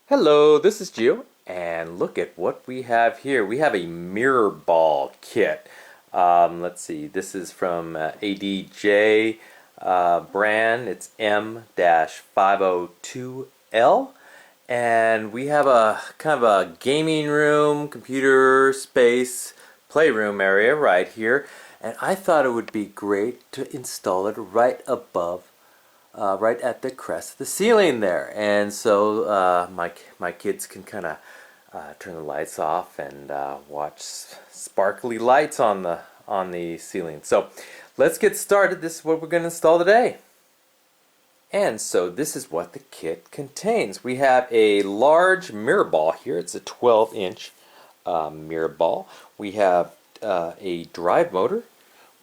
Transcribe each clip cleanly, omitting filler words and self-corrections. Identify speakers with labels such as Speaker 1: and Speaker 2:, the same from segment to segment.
Speaker 1: Hello, this is Gio, and look at what we have here. We have a mirror ball kit. Let's see, this is from ADJ brand. It's M-502L, and we have a kind of a gaming room, computer space, playroom area right here. And I thought it would be great to install it right above right at the crest of the ceiling there, and so my kids can kind of turn the lights off and watch sparkly lights on the ceiling. So let's get started. This is what we're going to install today. And so this is what the kit contains. We have a large mirror ball here. It's a 12-inch mirror ball. We have a drive motor,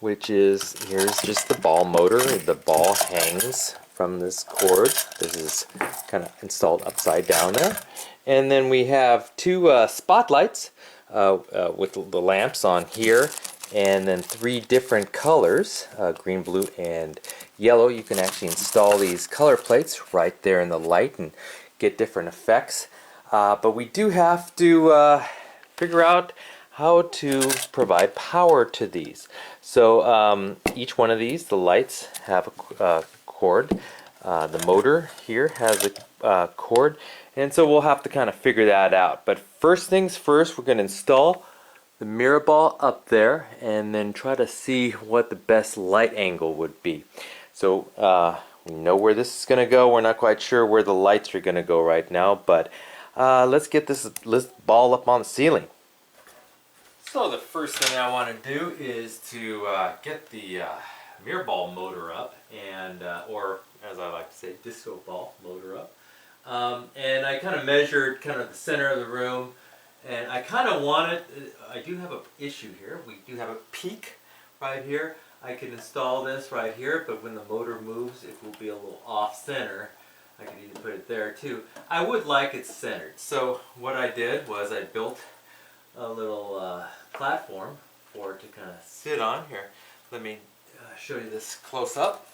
Speaker 1: which is, here's just the ball motor. The ball hangs from this cord. This is kind of installed upside down there. And then we have two spotlights with the lamps on here, and then three different colors, green, blue, and yellow. You can actually install these color plates right there in the light and get different effects. But we do have to figure out how to provide power to these. So each one of these, the lights have a cord. The motor here has a cord, and so we'll have to kind of figure that out. But first things first, we're going to install the mirror ball up there and then try to see what the best light angle would be. So we know where this is going to go. We're not quite sure where the lights are going to go right now, but let's get this ball up on the ceiling. So the first thing I want to do is to get the mirror ball motor up, and or as I like to say, disco ball motor up. And I kind of measured kind of the center of the room, and I kind of want it, I do have an issue here. We do have a peak right here. I can install this right here, but when the motor moves, it will be a little off center. I could even put it there too. I would like it centered. So what I did was I built a little platform for it to kind of sit on here. Let me show you this close up.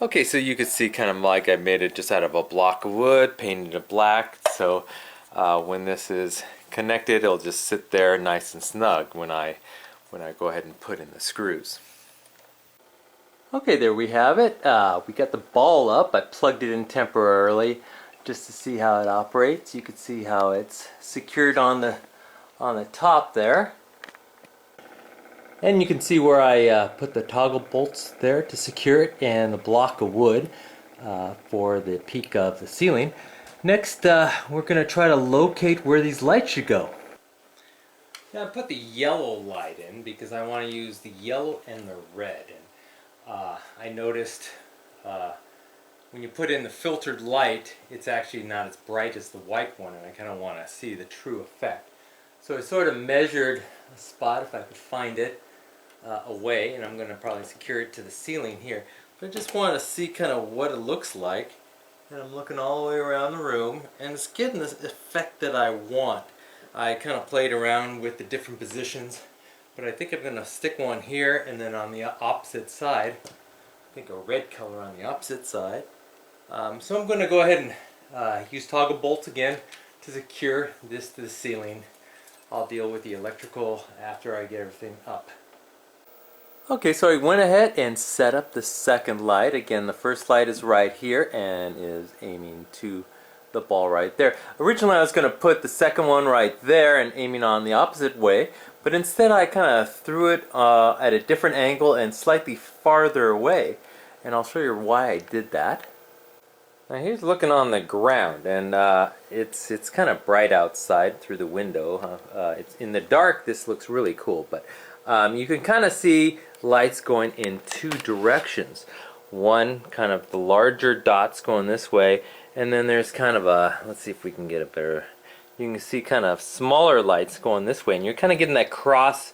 Speaker 1: Okay, so you can see kind of like I made it just out of a block of wood, painted it black, so when this is connected, it'll just sit there nice and snug when I go ahead and put in the screws. Okay, there we have it. We got the ball up. I plugged it in temporarily just to see how it operates. You can see how it's secured on the top there, and you can see where I put the toggle bolts there to secure it, and the block of wood for the peak of the ceiling. Next we're going to try to locate where these lights should go. Now I put the yellow light in because I want to use the yellow and the red, and I noticed when you put in the filtered light, it's actually not as bright as the white one, and I kind of want to see the true effect. So I sort of measured a spot, if I could find it, away, and I'm going to probably secure it to the ceiling here. But I just want to see kind of what it looks like, and I'm looking all the way around the room, and it's getting this effect that I want. I kind of played around with the different positions, but I think I'm going to stick one here, and then on the opposite side, I think a red color on the opposite side. So I'm going to go ahead and use toggle bolts again to secure this to the ceiling. I'll deal with the electrical after I get everything up. Okay, so I went ahead and set up the second light. Again, the first light is right here and is aiming to the ball right there. Originally I was going to put the second one right there and aiming on the opposite way, but instead I kind of threw it at a different angle and slightly farther away, and I'll show you why I did that. Now here's looking on the ground, and it's kind of bright outside through the window. It's in the dark. This looks really cool, but you can kind of see lights going in two directions. One, kind of the larger dots going this way, and then there's kind of a, let's see if we can get it better. You can see kind of smaller lights going this way, and you're kind of getting that crisscross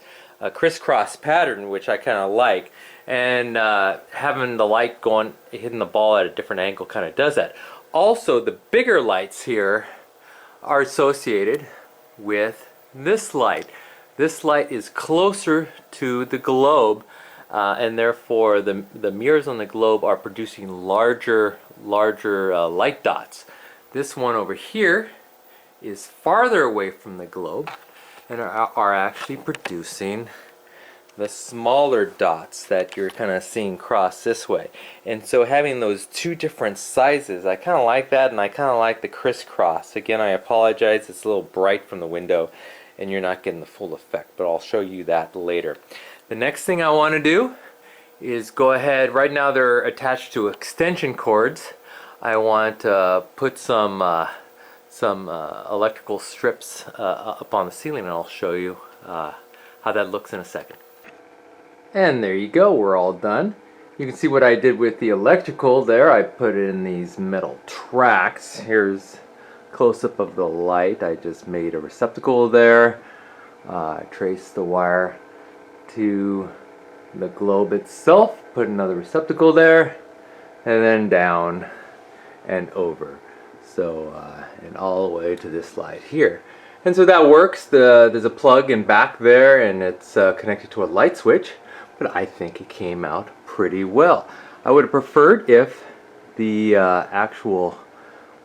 Speaker 1: pattern, which I kind of like. And having the light going, hitting the ball at a different angle kind of does that. Also, the bigger lights here are associated with this light. This light is closer to the globe, and therefore the mirrors on the globe are producing larger light dots. This one over here is farther away from the globe and are actually producing the smaller dots that you're kind of seeing cross this way. And so having those two different sizes, I kind of like that, and I kind of like the crisscross. Again, I apologize, it's a little bright from the window and you're not getting the full effect, but I'll show you that later. The next thing I want to do is go ahead, right now they're attached to extension cords. I want to put some electrical strips up on the ceiling, and I'll show you how that looks in a second. And there you go, we're all done. You can see what I did with the electrical there. I put it in these metal tracks. Here's a close-up of the light. I just made a receptacle there. I traced the wire to the globe itself, put another receptacle there, and then down and over. So, and all the way to this light here. And so that works. There's a plug in back there, and it's connected to a light switch. But I think it came out pretty well. I would have preferred if the actual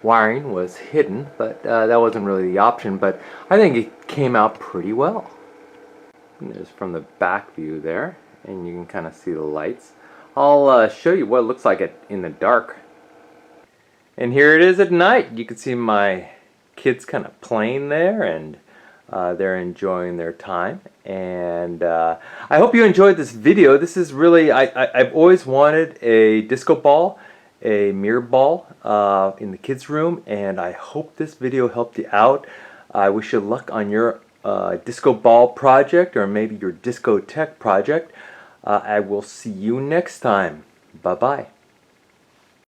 Speaker 1: wiring was hidden, but that wasn't really the option. But I think it came out pretty well. And there's from the back view there, and you can kind of see the lights. I'll show you what it looks like in the dark. And here it is at night. You can see my kids kind of playing there, and they're enjoying their time. And I hope you enjoyed this video. This is really, I've always wanted a disco ball, a mirror ball in the kids' room, and I hope this video helped you out. I wish you luck on your disco ball project, or maybe your discotheque project. I will see you next time. Bye-bye.